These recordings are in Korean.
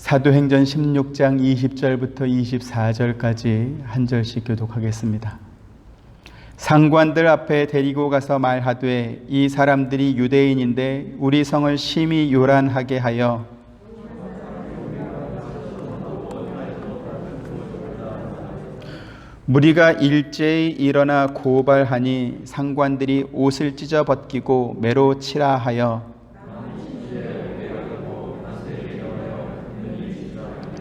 사도행전 16장 20절부터 24절까지 한 절씩 교독하겠습니다. 상관들 앞에 데리고 가서 말하되 이 사람들이 유대인인데 우리 성을 심히 요란하게 하여 무리가 일제히 일어나 고발하니 상관들이 옷을 찢어 벗기고 매로 치라 하여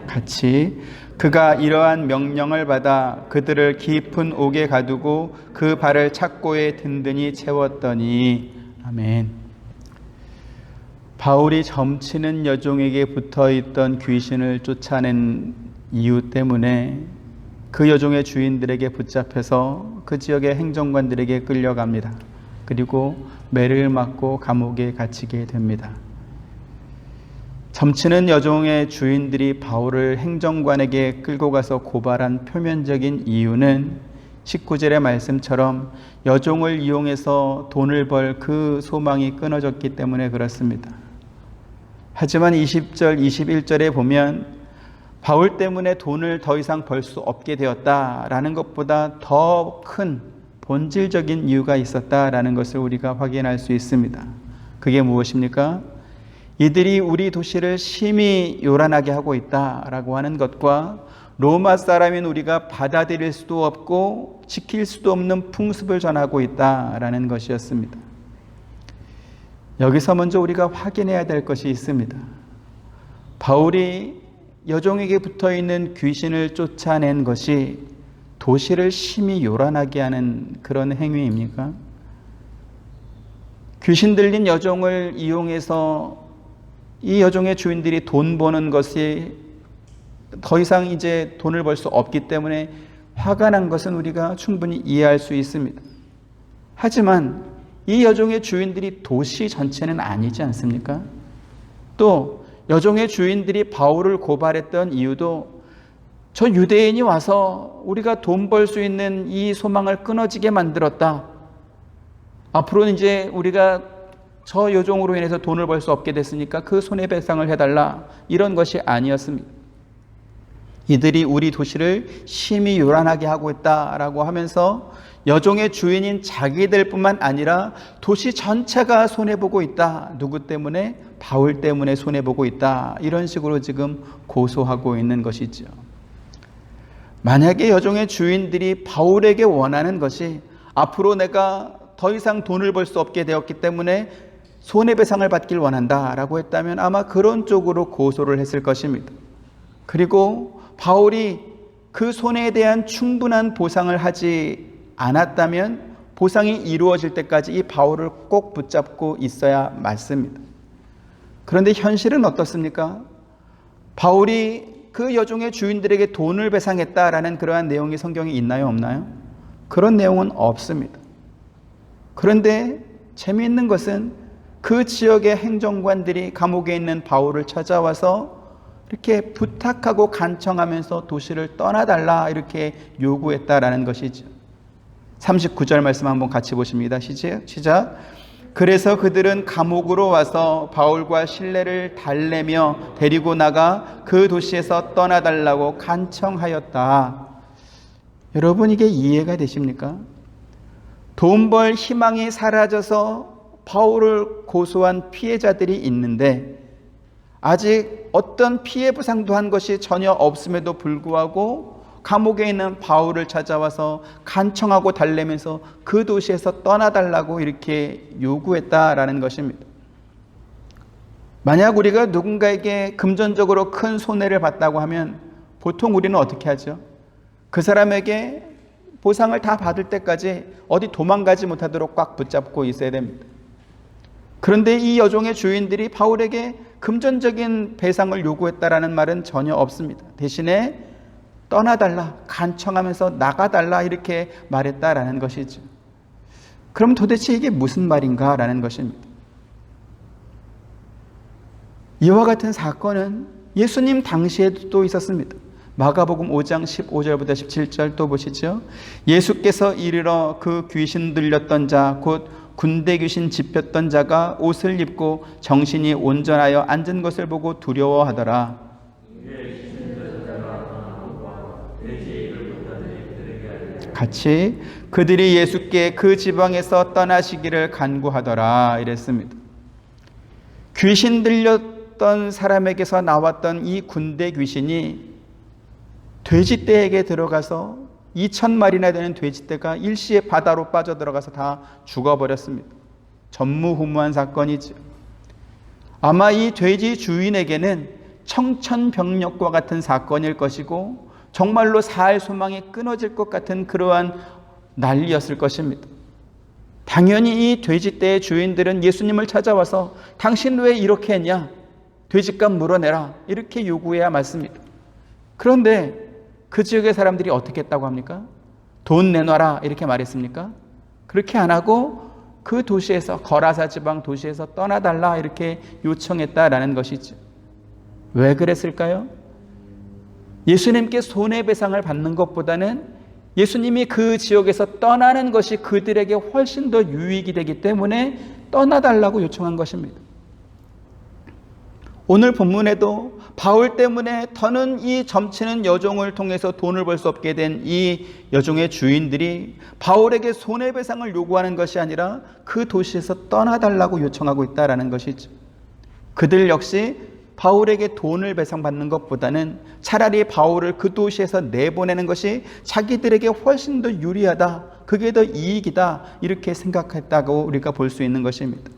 같이 그가 이러한 명령을 받아 그들을 깊은 옥에 가두고 그 발을 착고에 든든히 채웠더니 아멘. 바울이 점치는 여종에게 붙어있던 귀신을 쫓아낸 이유 때문에 그 여종의 주인들에게 붙잡혀서 그 지역의 행정관들에게 끌려갑니다. 그리고 매를 맞고 감옥에 갇히게 됩니다. 점치는 여종의 주인들이 바울을 행정관에게 끌고 가서 고발한 표면적인 이유는 19절의 말씀처럼 여종을 이용해서 돈을 벌 그 소망이 끊어졌기 때문에 그렇습니다. 하지만 20절, 21절에 보면 바울 때문에 돈을 더 이상 벌 수 없게 되었다라는 것보다 더 큰 본질적인 이유가 있었다라는 것을 우리가 확인할 수 있습니다. 그게 무엇입니까? 이들이 우리 도시를 심히 요란하게 하고 있다라고 하는 것과 로마 사람인 우리가 받아들일 수도 없고 지킬 수도 없는 풍습을 전하고 있다라는 것이었습니다. 여기서 먼저 우리가 확인해야 될 것이 있습니다. 바울이 여종에게 붙어있는 귀신을 쫓아낸 것이 도시를 심히 요란하게 하는 그런 행위입니까? 귀신 들린 여종을 이용해서 이 여종의 주인들이 돈 버는 것이 더 이상 이제 돈을 벌 수 없기 때문에 화가 난 것은 우리가 충분히 이해할 수 있습니다. 하지만 이 여종의 주인들이 도시 전체는 아니지 않습니까? 또 여종의 주인들이 바울을 고발했던 이유도 저 유대인이 와서 우리가 돈 벌 수 있는 이 소망을 끊어지게 만들었다. 앞으로는 이제 우리가 저 여종으로 인해서 돈을 벌 수 없게 됐으니까 그 손해배상을 해달라. 이런 것이 아니었습니다. 이들이 우리 도시를 심히 요란하게 하고 있다라고 하면서 여종의 주인인 자기들 뿐만 아니라 도시 전체가 손해보고 있다. 누구 때문에? 바울 때문에 손해보고 있다. 이런 식으로 지금 고소하고 있는 것이죠. 만약에 여종의 주인들이 바울에게 원하는 것이 앞으로 내가 더 이상 돈을 벌 수 없게 되었기 때문에 손해배상을 받길 원한다라고 했다면 아마 그런 쪽으로 고소를 했을 것입니다. 그리고 바울이 그 손해에 대한 충분한 보상을 하지 않았다면 보상이 이루어질 때까지 이 바울을 꼭 붙잡고 있어야 맞습니다. 그런데 현실은 어떻습니까? 바울이 그 여종의 주인들에게 돈을 배상했다라는 그러한 내용이 성경에 있나요? 없나요? 그런 내용은 없습니다. 그런데 재미있는 것은 그 지역의 행정관들이 감옥에 있는 바울을 찾아와서 이렇게 부탁하고 간청하면서 도시를 떠나달라 이렇게 요구했다라는 것이죠. 39절 말씀 한번 같이 보십니다. 시작. 그래서 그들은 감옥으로 와서 바울과 실레를 달래며 데리고 나가 그 도시에서 떠나달라고 간청하였다. 여러분 이게 이해가 되십니까? 돈 벌 희망이 사라져서 바울을 고소한 피해자들이 있는데 아직 어떤 피해 보상도 한 것이 전혀 없음에도 불구하고 감옥에 있는 바울을 찾아와서 간청하고 달래면서 그 도시에서 떠나달라고 이렇게 요구했다라는 것입니다. 만약 우리가 누군가에게 금전적으로 큰 손해를 봤다고 하면 보통 우리는 어떻게 하죠? 그 사람에게 보상을 다 받을 때까지 어디 도망가지 못하도록 꽉 붙잡고 있어야 됩니다. 그런데 이 여종의 주인들이 바울에게 금전적인 배상을 요구했다라는 말은 전혀 없습니다. 대신에 떠나달라, 간청하면서 나가달라 이렇게 말했다라는 것이죠. 그럼 도대체 이게 무슨 말인가라는 것입니다. 이와 같은 사건은 예수님 당시에도 또 있었습니다. 마가복음 5장 15절부터 17절 또 보시죠. 예수께서 이르러 그 귀신 들렸던 자 곧 군대 귀신 집혔던 자가 옷을 입고 정신이 온전하여 앉은 것을 보고 두려워하더라. 같이 그들이 예수께 그 지방에서 떠나시기를 간구하더라 이랬습니다. 귀신 들렸던 사람에게서 나왔던 이 군대 귀신이 돼지떼에게 들어가서 2,000마리나 되는 돼지떼가 일시에 바다로 빠져들어가서 다 죽어버렸습니다. 전무후무한 사건이죠. 아마 이 돼지 주인에게는 청천벽력과 같은 사건일 것이고 정말로 살 소망이 끊어질 것 같은 그러한 난리였을 것입니다. 당연히 이 돼지떼의 주인들은 예수님을 찾아와서 당신 왜 이렇게 했냐? 돼지값 물어내라 이렇게 요구해야 맞습니다. 그런데 그 지역의 사람들이 어떻게 했다고 합니까? 돈 내놔라 이렇게 말했습니까? 그렇게 안 하고 그 도시에서 거라사 지방 도시에서 떠나달라 이렇게 요청했다라는 것이죠. 왜 그랬을까요? 예수님께 손해배상을 받는 것보다는 예수님이 그 지역에서 떠나는 것이 그들에게 훨씬 더 유익이 되기 때문에 떠나달라고 요청한 것입니다. 오늘 본문에도 바울 때문에 더는 이 점치는 여종을 통해서 돈을 벌 수 없게 된 이 여종의 주인들이 바울에게 손해배상을 요구하는 것이 아니라 그 도시에서 떠나달라고 요청하고 있다는 것이죠. 그들 역시 바울에게 돈을 배상받는 것보다는 차라리 바울을 그 도시에서 내보내는 것이 자기들에게 훨씬 더 유리하다, 그게 더 이익이다 이렇게 생각했다고 우리가 볼 수 있는 것입니다.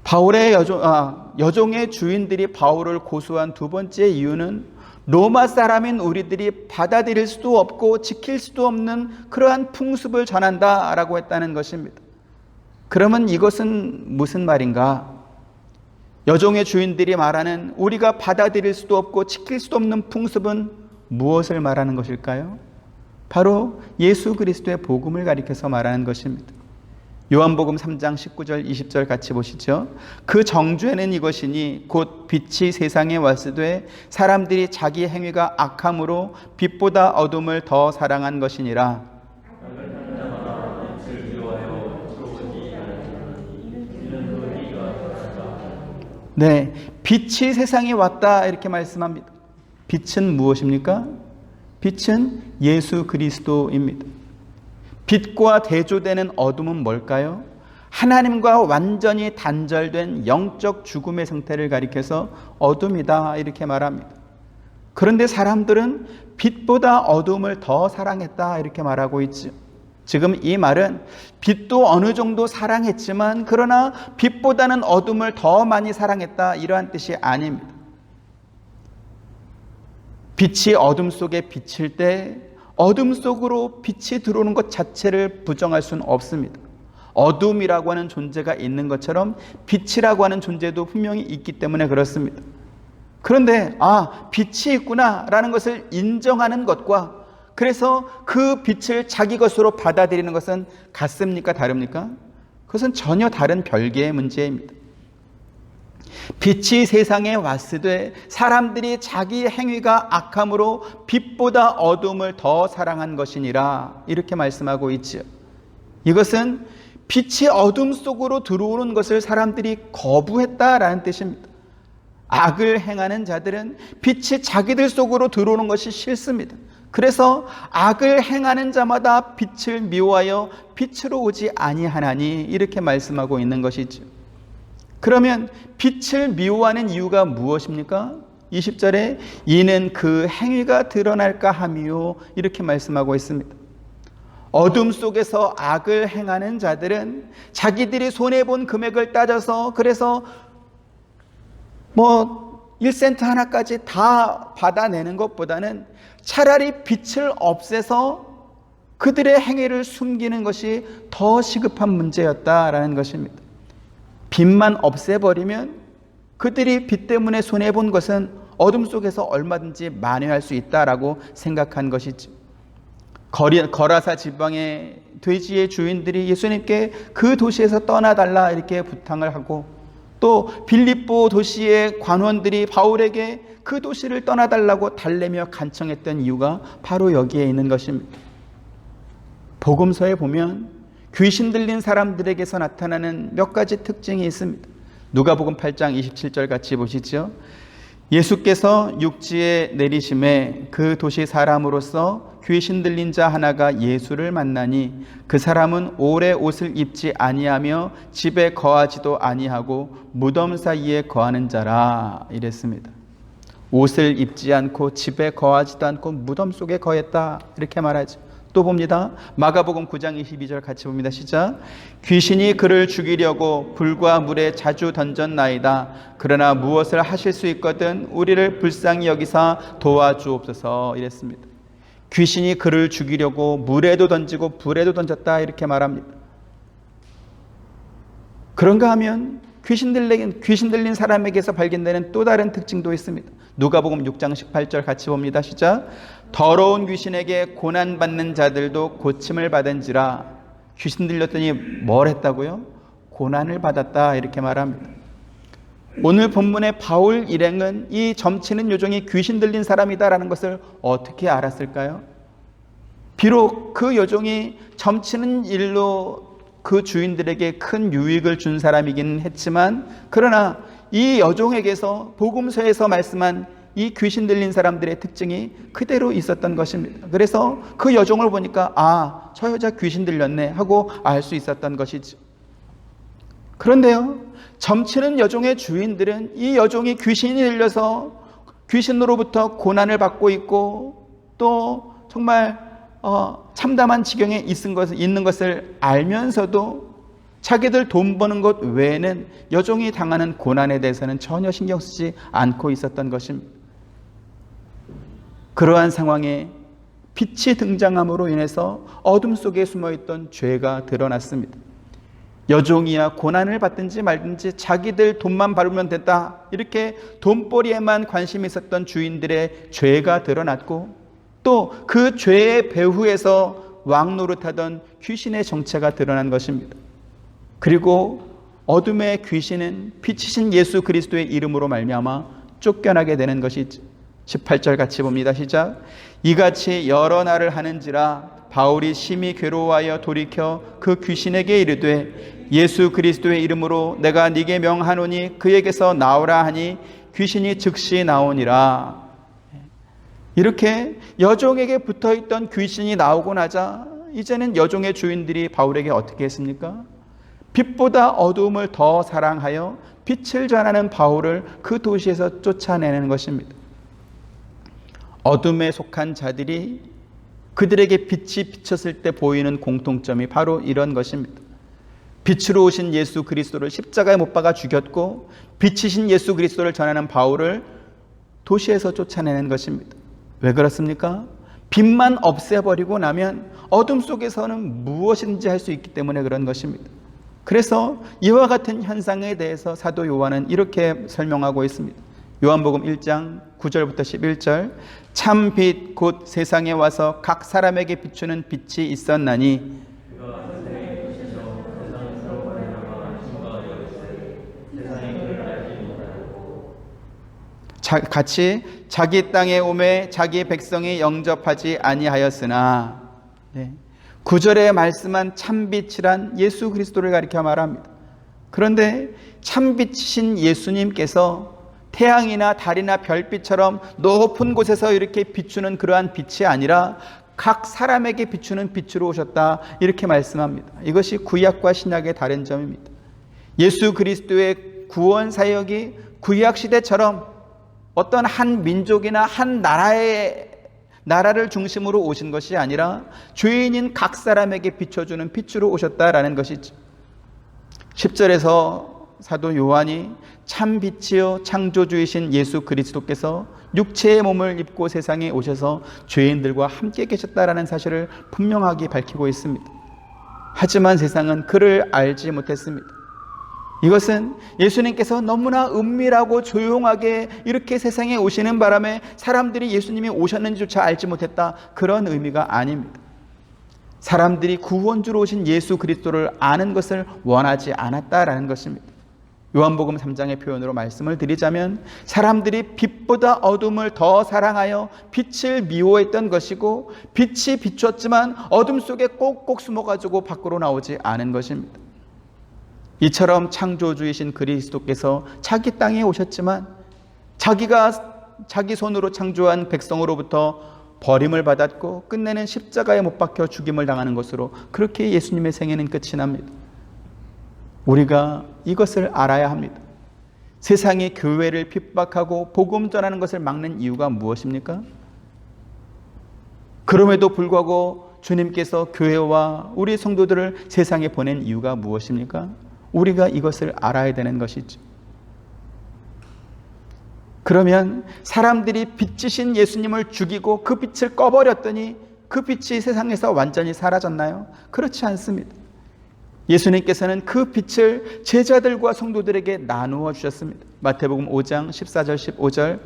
바울의 여종의 주인들이 바울을 고소한 두 번째 이유는 로마 사람인 우리들이 받아들일 수도 없고 지킬 수도 없는 그러한 풍습을 전한다라고 했다는 것입니다. 그러면 이것은 무슨 말인가? 여종의 주인들이 말하는 우리가 받아들일 수도 없고 지킬 수도 없는 풍습은 무엇을 말하는 것일까요? 바로 예수 그리스도의 복음을 가리켜서 말하는 것입니다. 요한복음 3장 19절 20절 같이 보시죠. 그 정죄는 이것이니 곧 빛이 세상에 왔으되 사람들이 자기 행위가 악함으로 빛보다 어둠을 더 사랑한 것이니라. 네, 빛이 세상에 왔다 이렇게 말씀합니다. 빛은 무엇입니까? 빛은 예수 그리스도입니다. 빛과 대조되는 어둠은 뭘까요? 하나님과 완전히 단절된 영적 죽음의 상태를 가리켜서 어둠이다 이렇게 말합니다. 그런데 사람들은 빛보다 어둠을 더 사랑했다 이렇게 말하고 있죠. 지금 이 말은 빛도 어느 정도 사랑했지만 그러나 빛보다는 어둠을 더 많이 사랑했다 이러한 뜻이 아닙니다. 빛이 어둠 속에 비칠 때 어둠 속으로 빛이 들어오는 것 자체를 부정할 수는 없습니다. 어둠이라고 하는 존재가 있는 것처럼 빛이라고 하는 존재도 분명히 있기 때문에 그렇습니다. 그런데 빛이 있구나라는 것을 인정하는 것과 그래서 그 빛을 자기 것으로 받아들이는 것은 같습니까? 다릅니까? 그것은 전혀 다른 별개의 문제입니다. 빛이 세상에 왔으되 사람들이 자기 행위가 악함으로 빛보다 어둠을 더 사랑한 것이니라 이렇게 말씀하고 있죠. 이것은 빛이 어둠 속으로 들어오는 것을 사람들이 거부했다라는 뜻입니다. 악을 행하는 자들은 빛이 자기들 속으로 들어오는 것이 싫습니다. 그래서 악을 행하는 자마다 빛을 미워하여 빛으로 오지 아니하나니 이렇게 말씀하고 있는 것이죠. 그러면 빛을 미워하는 이유가 무엇입니까? 20절에 이는 그 행위가 드러날까 함이요 이렇게 말씀하고 있습니다. 어둠 속에서 악을 행하는 자들은 자기들이 손해본 금액을 따져서 그래서 1센트 하나까지 다 받아내는 것보다는 차라리 빛을 없애서 그들의 행위를 숨기는 것이 더 시급한 문제였다라는 것입니다. 빛만 없애버리면 그들이 빛 때문에 손해본 것은 어둠 속에서 얼마든지 만회할 수 있다라고 생각한 것이죠. 거라사 지방의 돼지의 주인들이 예수님께 그 도시에서 떠나달라 이렇게 부탁을 하고 또 빌립보 도시의 관원들이 바울에게 그 도시를 떠나달라고 달래며 간청했던 이유가 바로 여기에 있는 것입니다. 복음서에 보면 귀신 들린 사람들에게서 나타나는 몇 가지 특징이 있습니다. 누가복음 8장 27절 같이 보시죠. 예수께서 육지에 내리심에 그 도시 사람으로서 귀신 들린 자 하나가 예수를 만나니 그 사람은 오래 옷을 입지 아니하며 집에 거하지도 아니하고 무덤 사이에 거하는 자라 이랬습니다. 옷을 입지 않고 집에 거하지도 않고 무덤 속에 거했다 이렇게 말하죠. 또 봅니다. 마가복음 9장 22절 같이 봅니다. 시작. 귀신이 그를 죽이려고 불과 물에 자주 던졌나이다. 그러나 무엇을 하실 수 있거든 우리를 불쌍히 여기사 도와주옵소서 이랬습니다. 귀신이 그를 죽이려고 물에도 던지고 불에도 던졌다 이렇게 말합니다. 그런가 하면 귀신 들린 사람에게서 발견되는 또 다른 특징도 있습니다. 누가복음 6장 18절 같이 봅니다. 시작. 더러운 귀신에게 고난받는 자들도 고침을 받은지라. 귀신 들렸더니 뭘 했다고요? 고난을 받았다 이렇게 말합니다. 오늘 본문의 바울 일행은 이 점치는 요정이 귀신 들린 사람이다라는 것을 어떻게 알았을까요? 비록 그 요정이 점치는 일로 그 주인들에게 큰 유익을 준 사람이긴 했지만, 그러나 이 여종에게서 복음서에서 말씀한 이 귀신 들린 사람들의 특징이 그대로 있었던 것입니다. 그래서 그 여종을 보니까 아, 저 여자 귀신 들렸네 하고 알 수 있었던 것이죠. 그런데요, 점치는 여종의 주인들은 이 여종이 귀신이 들려서 귀신으로부터 고난을 받고 있고 또 정말 참담한 지경에 있는 것을 알면서도 자기들 돈 버는 것 외에는 여종이 당하는 고난에 대해서는 전혀 신경 쓰지 않고 있었던 것입니다. 그러한 상황에 빛이 등장함으로 인해서 어둠 속에 숨어있던 죄가 드러났습니다. 여종이야 고난을 받든지 말든지 자기들 돈만 밟으면 됐다, 이렇게 돈벌이에만 관심이 있었던 주인들의 죄가 드러났고, 또 그 죄의 배후에서 왕노릇하던 귀신의 정체가 드러난 것입니다. 그리고 어둠의 귀신은 빛이신 예수 그리스도의 이름으로 말미암아 쫓겨나게 되는 것이죠. 18절 같이 봅니다. 시작. 이같이 여러 날을 하는지라 바울이 심히 괴로워하여 돌이켜 그 귀신에게 이르되 예수 그리스도의 이름으로 내가 네게 명하노니 그에게서 나오라 하니 귀신이 즉시 나오니라. 이렇게 여종에게 붙어있던 귀신이 나오고 나자 이제는 여종의 주인들이 바울에게 어떻게 했습니까? 빛보다 어두움을 더 사랑하여 빛을 전하는 바울을 그 도시에서 쫓아내는 것입니다. 어둠에 속한 자들이 그들에게 빛이 비쳤을 때 보이는 공통점이 바로 이런 것입니다. 빛으로 오신 예수 그리스도를 십자가에 못 박아 죽였고 빛이신 예수 그리스도를 전하는 바울을 도시에서 쫓아내는 것입니다. 왜 그렇습니까? 빛만 없애버리고 나면 어둠 속에서는 무엇인지 할 수 있기 때문에 그런 것입니다. 그래서 이와 같은 현상에 대해서 사도 요한은 이렇게 설명하고 있습니다. 요한복음 1장 9절부터 11절. 참 빛 곧 세상에 와서 각 사람에게 비추는 빛이 있었나니 같이 자기 땅에 오매 자기 백성이 영접하지 아니하였으나, 9절에 말씀한 참빛이란 예수 그리스도를 가리켜 말합니다. 그런데 참빛이신 예수님께서 태양이나 달이나 별빛처럼 높은 곳에서 이렇게 비추는 그러한 빛이 아니라 각 사람에게 비추는 빛으로 오셨다, 이렇게 말씀합니다. 이것이 구약과 신약의 다른 점입니다. 예수 그리스도의 구원 사역이 구약 시대처럼 어떤 한 민족이나 한 나라를 중심으로 오신 것이 아니라 죄인인 각 사람에게 비춰주는 빛으로 오셨다라는 것이죠. 10절에서 사도 요한이 참 빛이요 창조주이신 예수 그리스도께서 육체의 몸을 입고 세상에 오셔서 죄인들과 함께 계셨다라는 사실을 분명하게 밝히고 있습니다. 하지만 세상은 그를 알지 못했습니다. 이것은 예수님께서 너무나 은밀하고 조용하게 이렇게 세상에 오시는 바람에 사람들이 예수님이 오셨는지조차 알지 못했다, 그런 의미가 아닙니다. 사람들이 구원주로 오신 예수 그리스도를 아는 것을 원하지 않았다라는 것입니다. 요한복음 3장의 표현으로 말씀을 드리자면 사람들이 빛보다 어둠을 더 사랑하여 빛을 미워했던 것이고, 빛이 비추었지만 어둠 속에 꼭꼭 숨어가지고 밖으로 나오지 않은 것입니다. 이처럼 창조주이신 그리스도께서 자기 땅에 오셨지만 자기 손으로 창조한 백성으로부터 버림을 받았고 끝내는 십자가에 못 박혀 죽임을 당하는 것으로 그렇게 예수님의 생애는 끝이 납니다. 우리가 이것을 알아야 합니다. 세상이 교회를 핍박하고 복음 전하는 것을 막는 이유가 무엇입니까? 그럼에도 불구하고 주님께서 교회와 우리 성도들을 세상에 보낸 이유가 무엇입니까? 우리가 이것을 알아야 되는 것이죠. 그러면 사람들이 빛이신 예수님을 죽이고 그 빛을 꺼버렸더니 그 빛이 세상에서 완전히 사라졌나요? 그렇지 않습니다. 예수님께서는 그 빛을 제자들과 성도들에게 나누어 주셨습니다. 마태복음 5장 14절 15절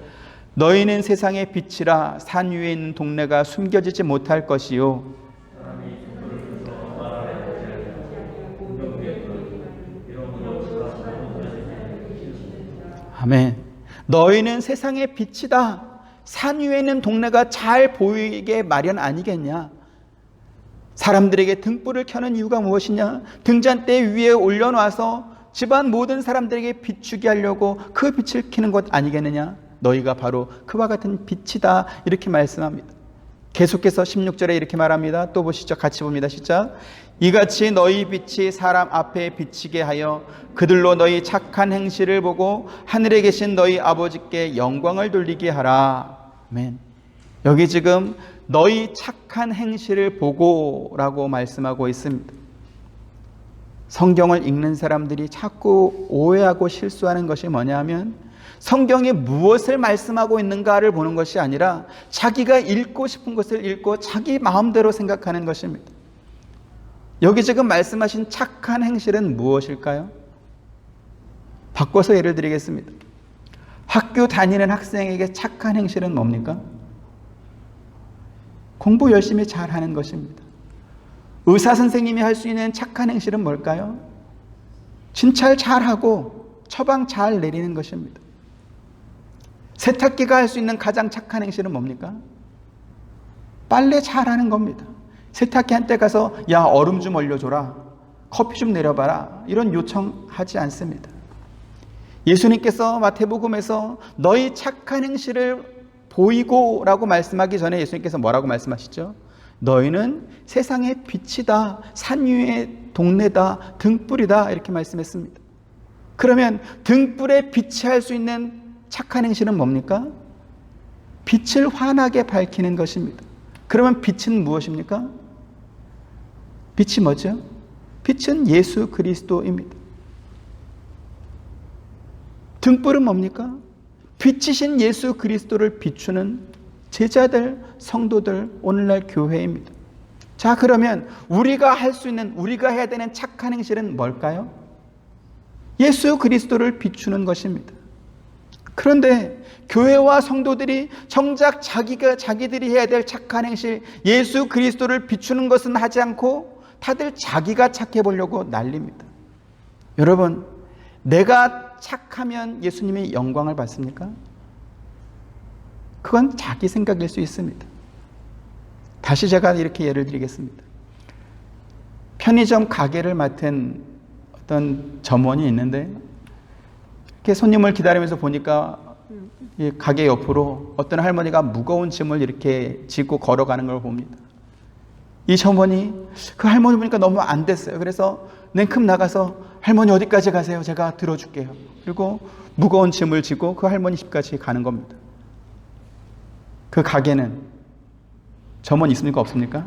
너희는 세상의 빛이라 산 위에 있는 동네가 숨겨지지 못할 것이요 아멘. 너희는 세상의 빛이다. 산 위에 있는 동네가 잘 보이게 마련 아니겠냐? 사람들에게 등불을 켜는 이유가 무엇이냐? 등잔대 위에 올려놔서 집안 모든 사람들에게 비추게 하려고 그 빛을 켜는 것 아니겠느냐? 너희가 바로 그와 같은 빛이다. 이렇게 말씀합니다. 계속해서 16절에 이렇게 말합니다. 또 보시죠. 같이 봅니다. 시작. 이같이 너희 빛이 사람 앞에 비치게 하여 그들로 너희 착한 행실을 보고 하늘에 계신 너희 아버지께 영광을 돌리게 하라. 아멘. 여기 지금 너희 착한 행실을 보고 라고 말씀하고 있습니다. 성경을 읽는 사람들이 자꾸 오해하고 실수하는 것이 뭐냐면 성경이 무엇을 말씀하고 있는가를 보는 것이 아니라 자기가 읽고 싶은 것을 읽고 자기 마음대로 생각하는 것입니다. 여기 지금 말씀하신 착한 행실은 무엇일까요? 바꿔서 예를 드리겠습니다. 학교 다니는 학생에게 착한 행실은 뭡니까? 공부 열심히 잘하는 것입니다. 의사 선생님이 할 수 있는 착한 행실은 뭘까요? 진찰 잘하고 처방 잘 내리는 것입니다. 세탁기가 할 수 있는 가장 착한 행실은 뭡니까? 빨래 잘하는 겁니다. 세탁기한테 가서 야 얼음 좀 얼려줘라, 커피 좀 내려봐라 이런 요청하지 않습니다. 예수님께서 마태복음에서 너희 착한 행실을 보이고 라고 말씀하기 전에 예수님께서 뭐라고 말씀하시죠? 너희는 세상의 빛이다, 산 위의 동네다, 등불이다 이렇게 말씀했습니다. 그러면 등불에 빛이 할 수 있는 착한 행실은 뭡니까? 빛을 환하게 밝히는 것입니다. 그러면 빛은 무엇입니까? 빛이 뭐죠? 빛은 예수 그리스도입니다. 등불은 뭡니까? 빛이신 예수 그리스도를 비추는 제자들, 성도들, 오늘날 교회입니다. 자, 그러면 우리가 할 수 있는, 우리가 해야 되는 착한 행실은 뭘까요? 예수 그리스도를 비추는 것입니다. 그런데 교회와 성도들이 정작 자기들이 해야 될 착한 행실, 예수 그리스도를 비추는 것은 하지 않고 다들 자기가 착해 보려고 난립니다. 여러분, 내가 착하면 예수님이 영광을 받습니까? 그건 자기 생각일 수 있습니다. 다시 제가 이렇게 예를 드리겠습니다. 편의점 가게를 맡은 어떤 점원이 있는데 이렇게 손님을 기다리면서 보니까 이 가게 옆으로 어떤 할머니가 무거운 짐을 이렇게 지고 걸어가는 걸 봅니다. 이 점원이 그 할머니 보니까 너무 안 됐어요. 그래서 냉큼 나가서 할머니 어디까지 가세요? 제가 들어줄게요. 그리고 무거운 짐을 지고 그 할머니 집까지 가는 겁니다. 그 가게는 점원 있습니까? 없습니까?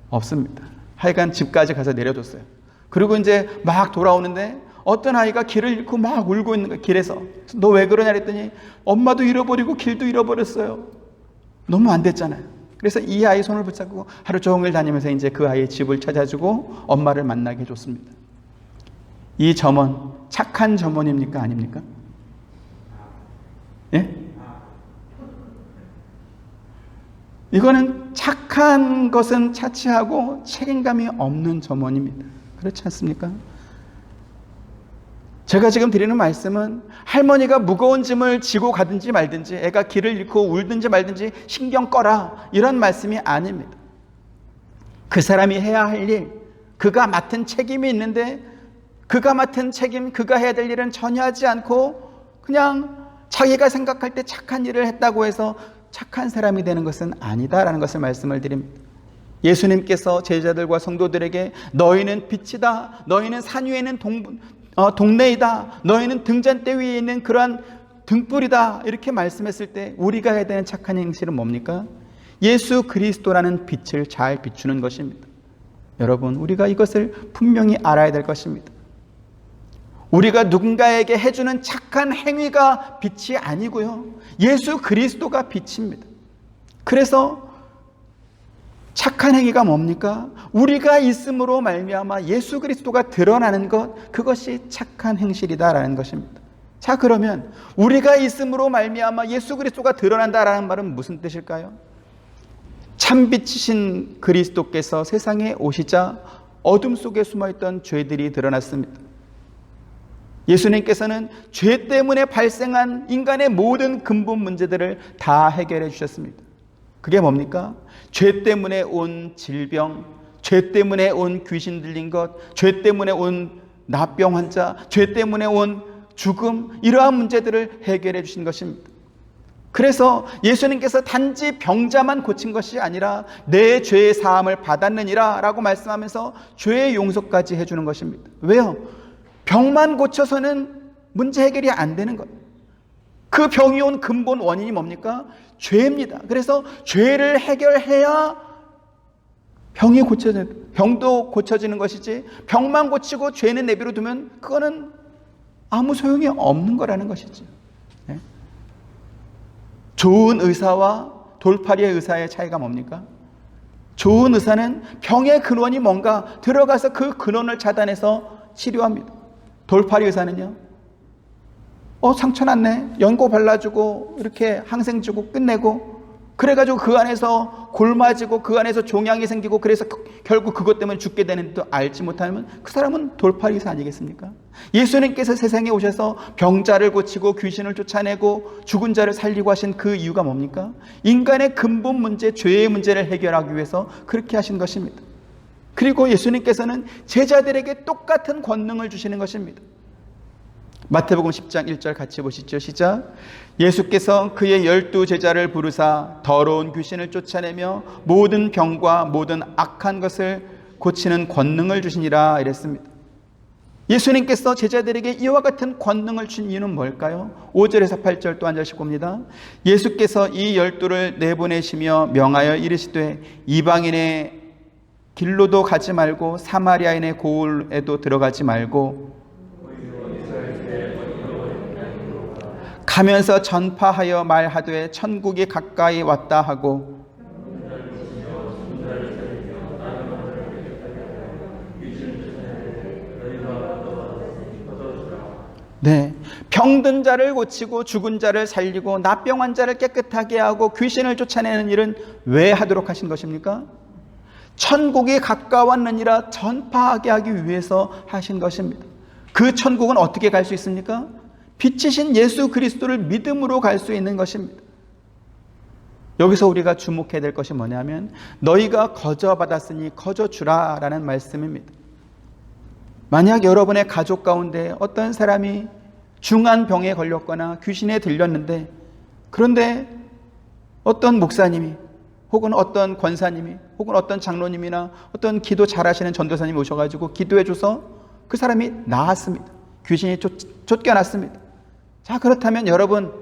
없습니다. 하여간 집까지 가서 내려줬어요. 그리고 이제 막 돌아오는데 어떤 아이가 길을 잃고 막 울고 있는 거예요. 길에서. 너 왜 그러냐 그랬더니 엄마도 잃어버리고 길도 잃어버렸어요. 너무 안 됐잖아요. 그래서 이 아이 손을 붙잡고 하루 종일 다니면서 이제 그 아이의 집을 찾아주고 엄마를 만나게 해줬습니다. 이 점원, 착한 점원입니까? 아닙니까? 예? 이거는 착한 것은 차치하고 책임감이 없는 점원입니다. 그렇지 않습니까? 제가 지금 드리는 말씀은 할머니가 무거운 짐을 지고 가든지 말든지 애가 길을 잃고 울든지 말든지 신경 꺼라 이런 말씀이 아닙니다. 그 사람이 해야 할 일, 그가 맡은 책임이 있는데 그가 맡은 책임, 그가 해야 될 일은 전혀 하지 않고 그냥 자기가 생각할 때 착한 일을 했다고 해서 착한 사람이 되는 것은 아니다라는 것을 말씀을 드립니다. 예수님께서 제자들과 성도들에게 너희는 빛이다, 너희는 산 위에 있는 동네이다, 너희는 등잔대 위에 있는 그러한 등불이다 이렇게 말씀했을 때 우리가 해야 되는 착한 행실은 뭡니까? 예수 그리스도라는 빛을 잘 비추는 것입니다. 여러분, 우리가 이것을 분명히 알아야 될 것입니다. 우리가 누군가에게 해주는 착한 행위가 빛이 아니고요, 예수 그리스도가 빛입니다. 그래서 착한 행위가 뭡니까? 우리가 있음으로 말미암아 예수 그리스도가 드러나는 것, 그것이 착한 행실이다라는 것입니다. 자, 그러면 우리가 있음으로 말미암아 예수 그리스도가 드러난다라는 말은 무슨 뜻일까요? 참빛이신 그리스도께서 세상에 오시자 어둠 속에 숨어있던 죄들이 드러났습니다. 예수님께서는 죄 때문에 발생한 인간의 모든 근본 문제들을 다 해결해 주셨습니다. 그게 뭡니까? 죄 때문에 온 질병, 죄 때문에 온 귀신 들린 것, 죄 때문에 온 납병 환자, 죄 때문에 온 죽음, 이러한 문제들을 해결해 주신 것입니다. 그래서 예수님께서 단지 병자만 고친 것이 아니라 내 죄의 사함을 받았느니라 라고 말씀하면서 죄의 용서까지 해주는 것입니다. 왜요? 병만 고쳐서는 문제 해결이 안 되는 거예요. 그 병이 온 근본 원인이 뭡니까? 죄입니다. 그래서 죄를 해결해야 병도 고쳐지는 것이지, 병만 고치고 죄는 내버려 두면 그거는 아무 소용이 없는 거라는 것이죠. 네? 좋은 의사와 돌팔이의 의사의 차이가 뭡니까? 좋은 의사는 병의 근원이 뭔가 들어가서 그 근원을 차단해서 치료합니다. 돌팔이 의사는요, 상처 났네, 연고 발라주고 이렇게 항생 주고 끝내고, 그래가지고 그 안에서 골마지고 그 안에서 종양이 생기고 그래서 결국 그것 때문에 죽게 되는 또 알지 못하면 그 사람은 돌팔이 의사 아니겠습니까? 예수님께서 세상에 오셔서 병자를 고치고 귀신을 쫓아내고 죽은 자를 살리고 하신 그 이유가 뭡니까? 인간의 근본 문제, 죄의 문제를 해결하기 위해서 그렇게 하신 것입니다. 그리고 예수님께서는 제자들에게 똑같은 권능을 주시는 것입니다. 마태복음 10장 1절 같이 보시죠. 시작. 예수께서 그의 12제자를 부르사 더러운 귀신을 쫓아내며 모든 병과 모든 악한 것을 고치는 권능을 주시니라 이랬습니다. 예수님께서 제자들에게 이와 같은 권능을 주신 이유는 뭘까요? 5절에서 8절 또 한 절씩 봅니다. 예수께서 이 12를 내보내시며 명하여 이르시되 이방인의 길로도 가지 말고 사마리아인의 고을에도 들어가지 말고 가면서 전파하여 말하되 천국이 가까이 왔다 하고 네, 병든 자를 고치고 죽은 자를 살리고 납병 환자를 깨끗하게 하고 귀신을 쫓아내는 일은 왜 하도록 하신 것입니까? 천국이 가까웠느니라 전파하게 하기 위해서 하신 것입니다. 그 천국은 어떻게 갈 수 있습니까? 빛이신 예수 그리스도를 믿음으로 갈 수 있는 것입니다. 여기서 우리가 주목해야 될 것이 뭐냐면 너희가 거저받았으니 거저주라 라는 말씀입니다. 만약 여러분의 가족 가운데 어떤 사람이 중한 병에 걸렸거나 귀신에 들렸는데, 그런데 어떤 목사님이 혹은 어떤 권사님이 혹은 어떤 장로님이나 어떤 기도 잘하시는 전도사님이 오셔가지고 기도해줘서 그 사람이 나았습니다. 귀신이 쫓겨났습니다. 자, 그렇다면 여러분,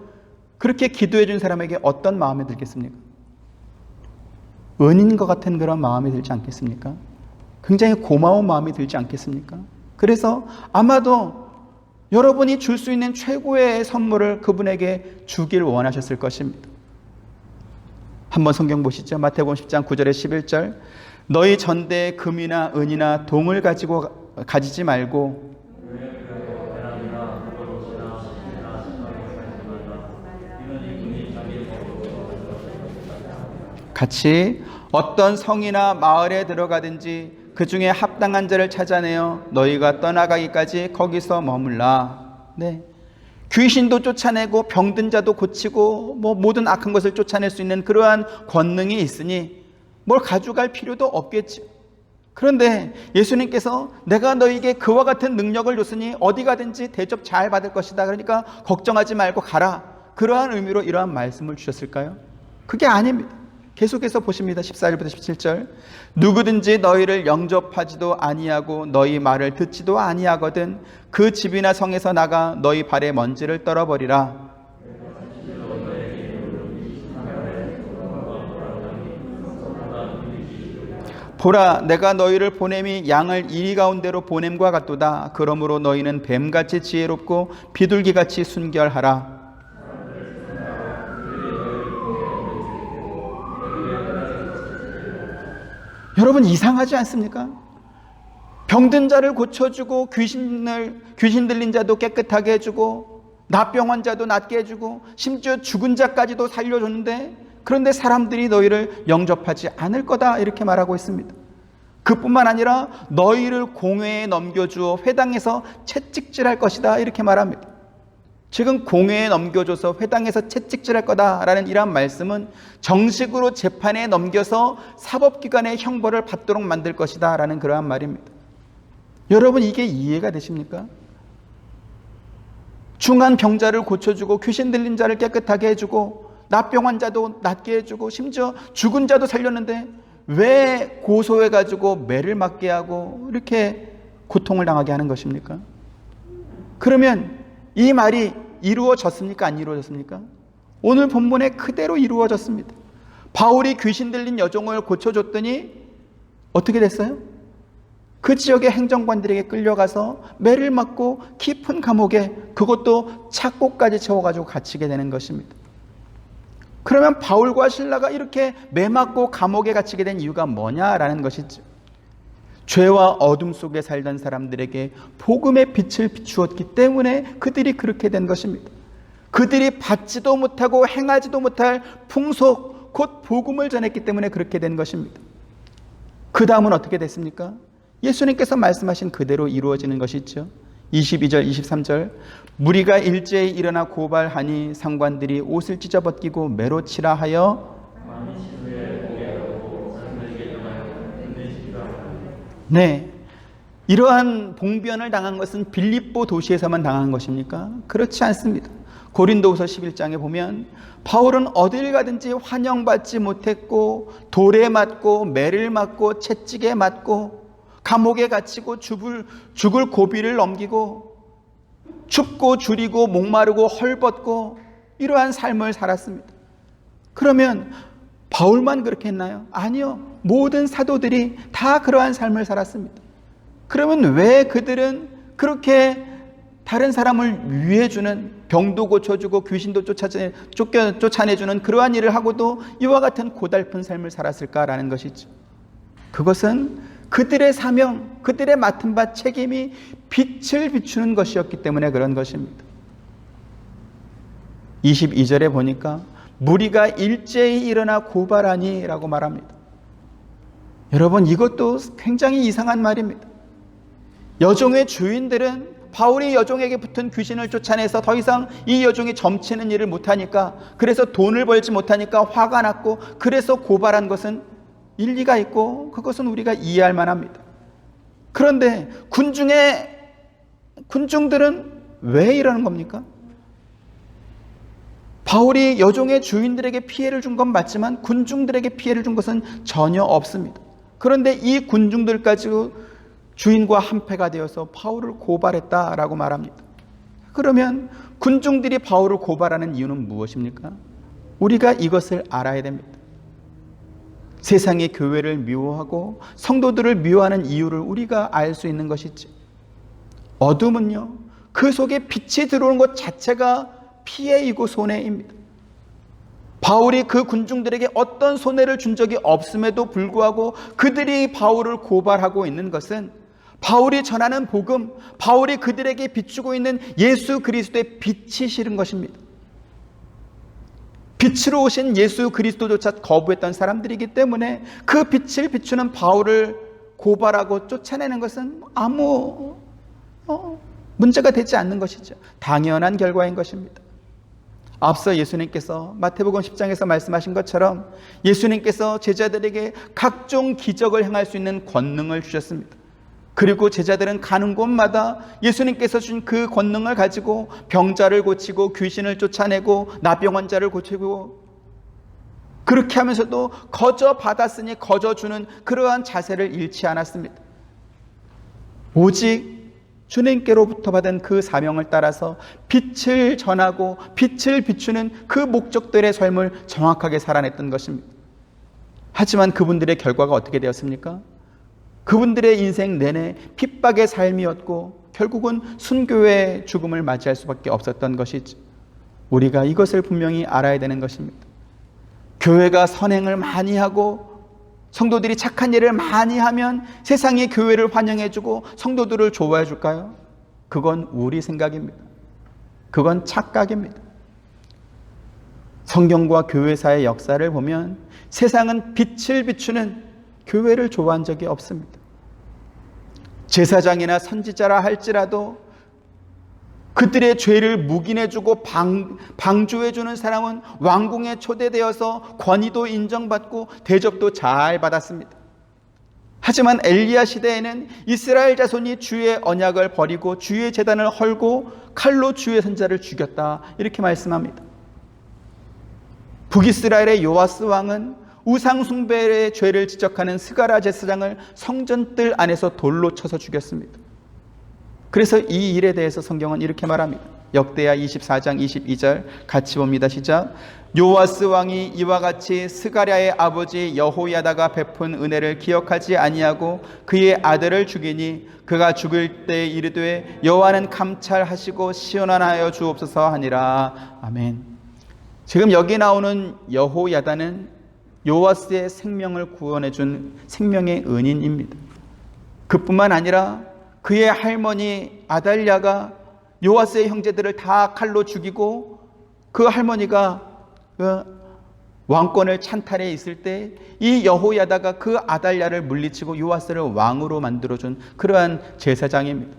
그렇게 기도해준 사람에게 어떤 마음이 들겠습니까? 은인 것 같은 그런 마음이 들지 않겠습니까? 굉장히 고마운 마음이 들지 않겠습니까? 그래서 아마도 여러분이 줄 수 있는 최고의 선물을 그분에게 주길 원하셨을 것입니다. 한번 성경 보시죠. 마태복음 10장 9절에 11절. 너희 전대에 금이나 은이나 동을 가지지 말고 같이 어떤 성이나 마을에 들어가든지 그 중에 합당한 자를 찾아내어 너희가 떠나가기까지 거기서 머물라. 네. 귀신도 쫓아내고 병든 자도 고치고 모든 악한 것을 쫓아낼 수 있는 그러한 권능이 있으니 뭘 가져갈 필요도 없겠죠. 그런데 예수님께서 내가 너희에게 그와 같은 능력을 줬으니 어디 가든지 대접 잘 받을 것이다. 그러니까 걱정하지 말고 가라. 그러한 의미로 이러한 말씀을 주셨을까요? 그게 아닙니다. 계속해서 보십니다. 14절부터 17절. 누구든지 너희를 영접하지도 아니하고 너희 말을 듣지도 아니하거든 그 집이나 성에서 나가 너희 발에 먼지를 떨어버리라. 보라, 내가 너희를 보냄이 양을 이리 가운데로 보냄과 같도다. 그러므로 너희는 뱀같이 지혜롭고 비둘기같이 순결하라. 여러분, 이상하지 않습니까? 병든 자를 고쳐주고 귀신 들린 자도 깨끗하게 해주고 납병 환자도 낫게 해주고 심지어 죽은 자까지도 살려줬는데, 그런데 사람들이 너희를 영접하지 않을 거다 이렇게 말하고 있습니다. 그뿐만 아니라 너희를 공회에 넘겨주어 회당에서 채찍질할 것이다 이렇게 말합니다. 지금 공회에 넘겨줘서 회당에서 채찍질할 거다라는 이러한 말씀은 정식으로 재판에 넘겨서 사법기관의 형벌을 받도록 만들 것이다 라는 그러한 말입니다. 여러분, 이게 이해가 되십니까? 중한 병자를 고쳐주고 귀신 들린 자를 깨끗하게 해주고 납병 환자도 낫게 해주고 심지어 죽은 자도 살렸는데 왜 고소해가지고 매를 맞게 하고 이렇게 고통을 당하게 하는 것입니까? 그러면 이 말이 이루어졌습니까? 안 이루어졌습니까? 오늘 본문에 그대로 이루어졌습니다. 바울이 귀신 들린 여종을 고쳐줬더니 어떻게 됐어요? 그 지역의 행정관들에게 끌려가서 매를 맞고 깊은 감옥에, 그것도 착고까지 채워가지고 갇히게 되는 것입니다. 그러면 바울과 실라가 이렇게 매 맞고 감옥에 갇히게 된 이유가 뭐냐라는 것이죠. 죄와 어둠 속에 살던 사람들에게 복음의 빛을 비추었기 때문에 그들이 그렇게 된 것입니다. 그들이 받지도 못하고 행하지도 못할 풍속, 곧 복음을 전했기 때문에 그렇게 된 것입니다. 그 다음은 어떻게 됐습니까? 예수님께서 말씀하신 그대로 이루어지는 것이죠. 22절, 23절. 무리가 일제히 일어나 고발하니 상관들이 옷을 찢어벗기고 매로 치라 하여 네, 이러한 봉변을 당한 것은 빌립보 도시에서만 당한 것입니까? 그렇지 않습니다. 고린도후서 11장에 보면 바울은 어딜 가든지 환영받지 못했고 돌에 맞고 매를 맞고 채찍에 맞고 감옥에 갇히고 죽을 고비를 넘기고 춥고 주리고 목마르고 헐벗고 이러한 삶을 살았습니다. 그러면 바울만 그렇게 했나요? 아니요. 모든 사도들이 다 그러한 삶을 살았습니다. 그러면 왜 그들은 그렇게 다른 사람을 위해주는, 병도 고쳐주고 귀신도 쫓아내주는 그러한 일을 하고도 이와 같은 고달픈 삶을 살았을까라는 것이죠. 그것은 그들의 사명, 그들의 맡은 바 책임이 빛을 비추는 것이었기 때문에 그런 것입니다. 22절에 보니까 무리가 일제히 일어나 고발하니 라고 말합니다. 여러분, 이것도 굉장히 이상한 말입니다. 여종의 주인들은 바울이 여종에게 붙은 귀신을 쫓아내서 더 이상 이 여종이 점치는 일을 못하니까, 그래서 돈을 벌지 못하니까 화가 났고 그래서 고발한 것은 일리가 있고 그것은 우리가 이해할 만합니다. 그런데 군중들은 왜 이러는 겁니까? 바울이 여종의 주인들에게 피해를 준 건 맞지만 군중들에게 피해를 준 것은 전혀 없습니다. 그런데 이 군중들까지 주인과 한패가 되어서 바울을 고발했다라고 말합니다. 그러면 군중들이 바울을 고발하는 이유는 무엇입니까? 우리가 이것을 알아야 됩니다. 세상의 교회를 미워하고 성도들을 미워하는 이유를 우리가 알 수 있는 것이지, 어둠은요, 그 속에 빛이 들어오는 것 자체가 피해이고 손해입니다. 바울이 그 군중들에게 어떤 손해를 준 적이 없음에도 불구하고 그들이 바울을 고발하고 있는 것은 바울이 전하는 복음, 바울이 그들에게 비추고 있는 예수 그리스도의 빛이 싫은 것입니다. 빛으로 오신 예수 그리스도조차 거부했던 사람들이기 때문에 그 빛을 비추는 바울을 고발하고 쫓아내는 것은 아무 문제가 되지 않는 것이죠. 당연한 결과인 것입니다. 앞서 예수님께서 마태복음 10장에서 말씀하신 것처럼 예수님께서 제자들에게 각종 기적을 행할 수 있는 권능을 주셨습니다. 그리고 제자들은 가는 곳마다 예수님께서 주신 그 권능을 가지고 병자를 고치고 귀신을 쫓아내고 나병 환자를 고치고, 그렇게 하면서도 거저 받았으니 거저 주는 그러한 자세를 잃지 않았습니다. 오직 주님께로부터 받은 그 사명을 따라서 빛을 전하고 빛을 비추는 그 목적들의 삶을 정확하게 살아냈던 것입니다. 하지만 그분들의 결과가 어떻게 되었습니까? 그분들의 인생 내내 핍박의 삶이었고 결국은 순교의 죽음을 맞이할 수밖에 없었던 것이지. 우리가 이것을 분명히 알아야 되는 것입니다. 교회가 선행을 많이 하고 성도들이 착한 일을 많이 하면 세상이 교회를 환영해주고 성도들을 좋아해 줄까요? 그건 우리 생각입니다. 그건 착각입니다. 성경과 교회사의 역사를 보면 세상은 빛을 비추는 교회를 좋아한 적이 없습니다. 제사장이나 선지자라 할지라도 그들의 죄를 묵인해주고 방조해주는 사람은 왕궁에 초대되어서 권위도 인정받고 대접도 잘 받았습니다. 하지만 엘리야 시대에는 이스라엘 자손이 주의 언약을 버리고 주의 제단을 헐고 칼로 주의 선자를 죽였다, 이렇게 말씀합니다. 북이스라엘의 요아스 왕은 우상 숭배의 죄를 지적하는 스가랴 제사장을 성전뜰 안에서 돌로 쳐서 죽였습니다. 그래서 이 일에 대해서 성경은 이렇게 말합니다. 역대하 24장 22절 같이 봅니다. 시작. 요아스 왕이 이와 같이 스가랴의 아버지 여호야다가 베푼 은혜를 기억하지 아니하고 그의 아들을 죽이니 그가 죽을 때 이르되 여호와는 감찰하시고 시원하여 주옵소서 하니라. 아멘. 지금 여기 나오는 여호야다는 요아스의 생명을 구원해 준 생명의 은인입니다. 그뿐만 아니라 그의 할머니 아달랴가 요아스의 형제들을 다 칼로 죽이고 그 할머니가 왕권을 찬탈해 있을 때 이 여호야다가 그 아달랴를 물리치고 요아스를 왕으로 만들어준 그러한 제사장입니다.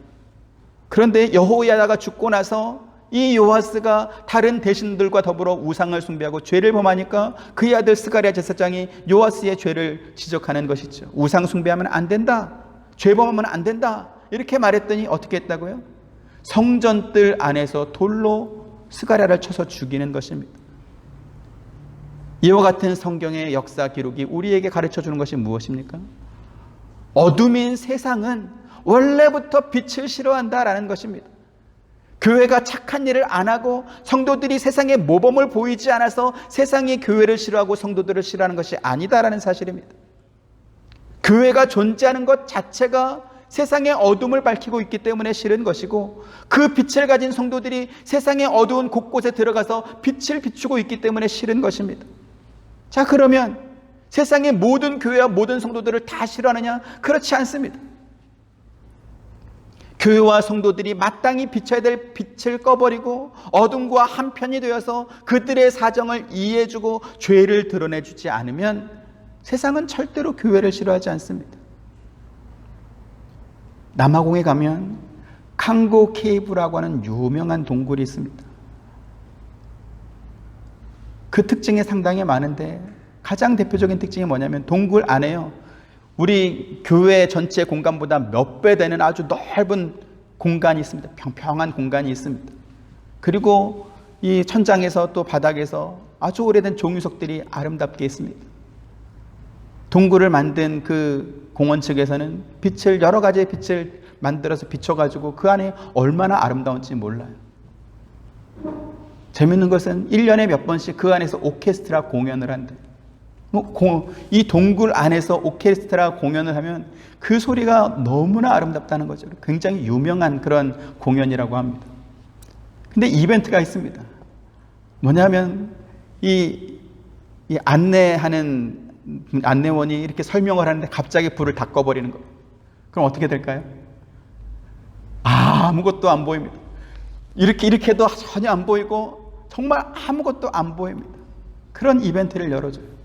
그런데 여호야다가 죽고 나서 이 요아스가 다른 대신들과 더불어 우상을 숭배하고 죄를 범하니까 그의 아들 스가랴 제사장이 요아스의 죄를 지적하는 것이죠. 우상 숭배하면 안 된다, 죄 범하면 안 된다, 이렇게 말했더니 어떻게 했다고요? 성전뜰 안에서 돌로 스가랴를 쳐서 죽이는 것입니다. 이와 같은 성경의 역사 기록이 우리에게 가르쳐주는 것이 무엇입니까? 어둠인 세상은 원래부터 빛을 싫어한다라는 것입니다. 교회가 착한 일을 안 하고 성도들이 세상에 모범을 보이지 않아서 세상이 교회를 싫어하고 성도들을 싫어하는 것이 아니다라는 사실입니다. 교회가 존재하는 것 자체가 세상의 어둠을 밝히고 있기 때문에 싫은 것이고, 그 빛을 가진 성도들이 세상의 어두운 곳곳에 들어가서 빛을 비추고 있기 때문에 싫은 것입니다. 자, 그러면 세상의 모든 교회와 모든 성도들을 다 싫어하느냐? 그렇지 않습니다. 교회와 성도들이 마땅히 비춰야 될 빛을 꺼버리고 어둠과 한편이 되어서 그들의 사정을 이해해주고 죄를 드러내주지 않으면 세상은 절대로 교회를 싫어하지 않습니다. 남아공에 가면 칸고 케이브라고 하는 유명한 동굴이 있습니다. 그 특징이 상당히 많은데 가장 대표적인 특징이 뭐냐면 동굴 안에요, 우리 교회 전체 공간보다 몇 배 되는 아주 넓은 공간이 있습니다. 평평한 공간이 있습니다. 그리고 이 천장에서 또 바닥에서 아주 오래된 종유석들이 아름답게 있습니다. 동굴을 만든 그 공원 측에서는 빛을, 여러 가지의 빛을 만들어서 비춰가지고 그 안에 얼마나 아름다운지 몰라요. 재밌는 것은 1년에 몇 번씩 그 안에서 오케스트라 공연을 한대요. 이 동굴 안에서 오케스트라 공연을 하면 그 소리가 너무나 아름답다는 거죠. 굉장히 유명한 그런 공연이라고 합니다. 근데 이벤트가 있습니다. 뭐냐면 이 안내하는 안내원이 이렇게 설명을 하는데 갑자기 불을 다 꺼버리는 거예요. 그럼 어떻게 될까요? 아무것도 안 보입니다. 이렇게 해도 전혀 안 보이고 정말 아무것도 안 보입니다. 그런 이벤트를 열어줘요.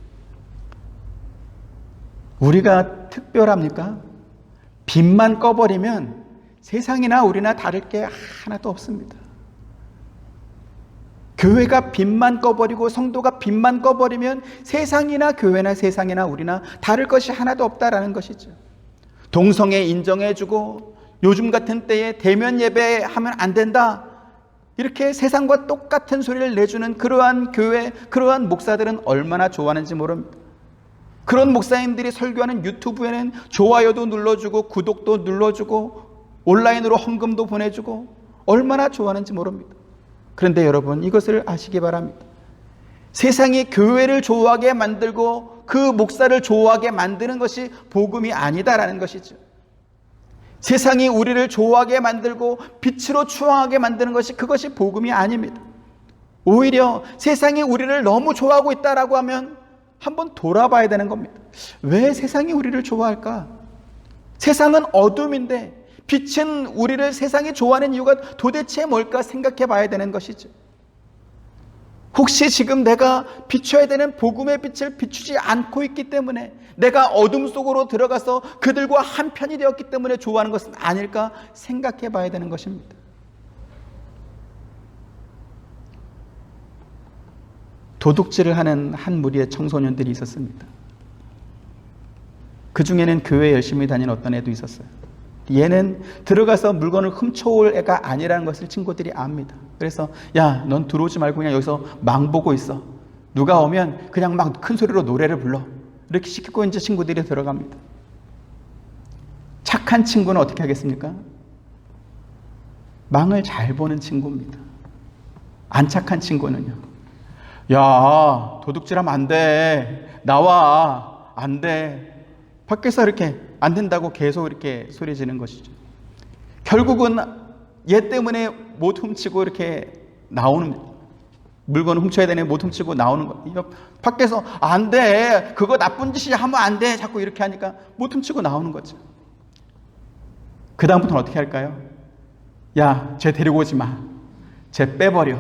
우리가 특별합니까? 빛만 꺼버리면 세상이나 우리나 다를 게 하나도 없습니다. 교회가 빛만 꺼버리고 성도가 빛만 꺼버리면 세상이나 교회나 세상이나 우리나 다를 것이 하나도 없다라는 것이죠. 동성애 인정해주고 요즘 같은 때에 대면 예배하면 안 된다, 이렇게 세상과 똑같은 소리를 내주는 그러한 교회, 그러한 목사들은 얼마나 좋아하는지 모릅니다. 그런 목사님들이 설교하는 유튜브에는 좋아요도 눌러주고 구독도 눌러주고 온라인으로 헌금도 보내주고 얼마나 좋아하는지 모릅니다. 그런데 여러분, 이것을 아시기 바랍니다. 세상이 교회를 좋아하게 만들고 그 목사를 좋아하게 만드는 것이 복음이 아니다라는 것이죠. 세상이 우리를 좋아하게 만들고 빛으로 추앙하게 만드는 것이, 그것이 복음이 아닙니다. 오히려 세상이 우리를 너무 좋아하고 있다라고 하면 한번 돌아봐야 되는 겁니다. 왜 세상이 우리를 좋아할까? 세상은 어둠인데 빛은 우리를 세상이 좋아하는 이유가 도대체 뭘까 생각해 봐야 되는 것이죠. 혹시 지금 내가 비춰야 되는 복음의 빛을 비추지 않고 있기 때문에, 내가 어둠 속으로 들어가서 그들과 한편이 되었기 때문에 좋아하는 것은 아닐까 생각해 봐야 되는 것입니다. 도둑질을 하는 한 무리의 청소년들이 있었습니다. 그 중에는 교회 열심히 다니는 어떤 애도 있었어요. 얘는 들어가서 물건을 훔쳐올 애가 아니라는 것을 친구들이 압니다. 그래서 야, 넌 들어오지 말고 그냥 여기서 망 보고 있어. 누가 오면 그냥 막 큰 소리로 노래를 불러. 이렇게 시키고 이제 친구들이 들어갑니다. 착한 친구는 어떻게 하겠습니까? 망을 잘 보는 친구입니다. 안 착한 친구는요, 야, 도둑질하면 안 돼. 나와. 안 돼. 밖에서 이렇게 안 된다고 계속 이렇게 소리 지르는 것이죠. 결국은 얘 때문에 못 훔치고 이렇게 나오는, 물건을 훔쳐야 되네, 못 훔치고 나오는 거. 밖에서 안 돼, 그거 나쁜 짓이야, 하면 안 돼, 자꾸 이렇게 하니까 못 훔치고 나오는 거죠. 그 다음부터는 어떻게 할까요? 야, 쟤 데리고 오지 마. 쟤 빼버려.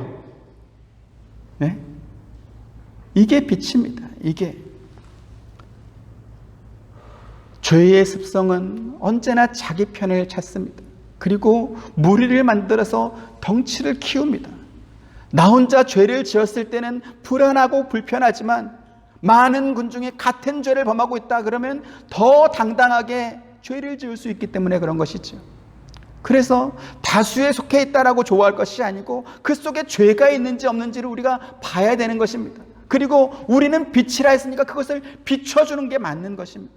네? 이게 빛입니다. 이게. 죄의 습성은 언제나 자기 편을 찾습니다. 그리고 무리를 만들어서 덩치를 키웁니다. 나 혼자 죄를 지었을 때는 불안하고 불편하지만 많은 군 중에 같은 죄를 범하고 있다 그러면 더 당당하게 죄를 지을 수 있기 때문에 그런 것이죠. 그래서 다수에 속해 있다라고 좋아할 것이 아니고 그 속에 죄가 있는지 없는지를 우리가 봐야 되는 것입니다. 그리고 우리는 빛이라 했으니까 그것을 비춰주는 게 맞는 것입니다.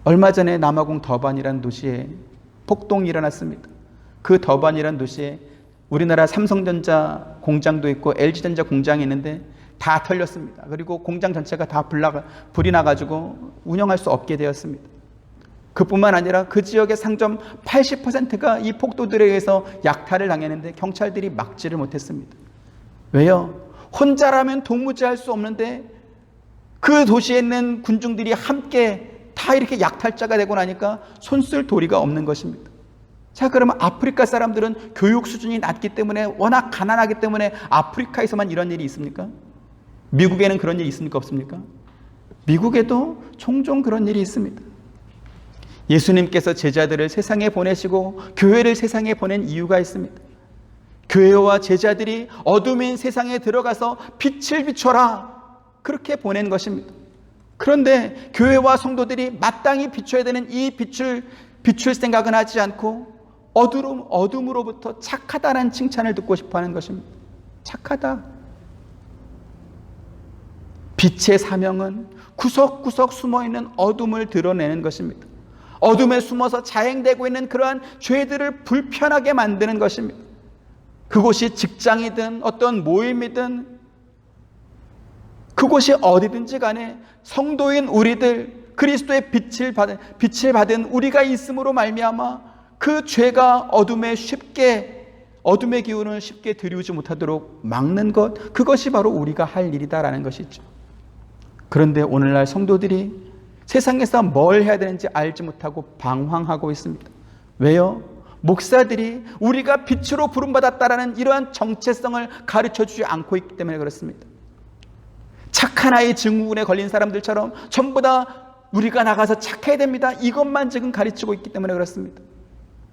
얼마 전에 남아공 더반이라는 도시에 폭동이 일어났습니다. 그 더반이라는 도시에 우리나라 삼성전자 공장도 있고 LG전자 공장이 있는데 다 털렸습니다. 그리고 공장 전체가 다 불이 나가지고 운영할 수 없게 되었습니다. 그뿐만 아니라 그 지역의 상점 80%가 이 폭도들에 의해서 약탈을 당했는데 경찰들이 막지를 못했습니다. 왜요? 혼자라면 도무지 할 수 없는데 그 도시에 있는 군중들이 함께 다 이렇게 약탈자가 되고 나니까 손쓸 도리가 없는 것입니다. 자, 그러면 아프리카 사람들은 교육 수준이 낮기 때문에, 워낙 가난하기 때문에 아프리카에서만 이런 일이 있습니까? 미국에는 그런 일이 있습니까? 없습니까? 미국에도 종종 그런 일이 있습니다. 예수님께서 제자들을 세상에 보내시고 교회를 세상에 보낸 이유가 있습니다. 교회와 제자들이 어둠인 세상에 들어가서 빛을 비춰라, 그렇게 보낸 것입니다. 그런데 교회와 성도들이 마땅히 비춰야 되는 이 빛을 비출 생각은 하지 않고 어둠으로부터 착하다는 칭찬을 듣고 싶어하는 것입니다. 착하다. 빛의 사명은 구석구석 숨어있는 어둠을 드러내는 것입니다. 어둠에 숨어서 자행되고 있는 그러한 죄들을 불편하게 만드는 것입니다. 그곳이 직장이든 어떤 모임이든 그곳이 어디든지 간에 성도인 우리들, 그리스도의 빛을 받은 우리가 있음으로 말미암아 그 죄가 어둠의 기운을 쉽게 들이우지 못하도록 막는 것, 그것이 바로 우리가 할 일이다라는 것이죠. 그런데 오늘날 성도들이 세상에서 뭘 해야 되는지 알지 못하고 방황하고 있습니다. 왜요? 목사들이 우리가 빛으로 부름받았다라는 이러한 정체성을 가르쳐주지 않고 있기 때문에 그렇습니다. 착한 아이 증후군에 걸린 사람들처럼 전부 다 우리가 나가서 착해야 됩니다, 이것만 지금 가르치고 있기 때문에 그렇습니다.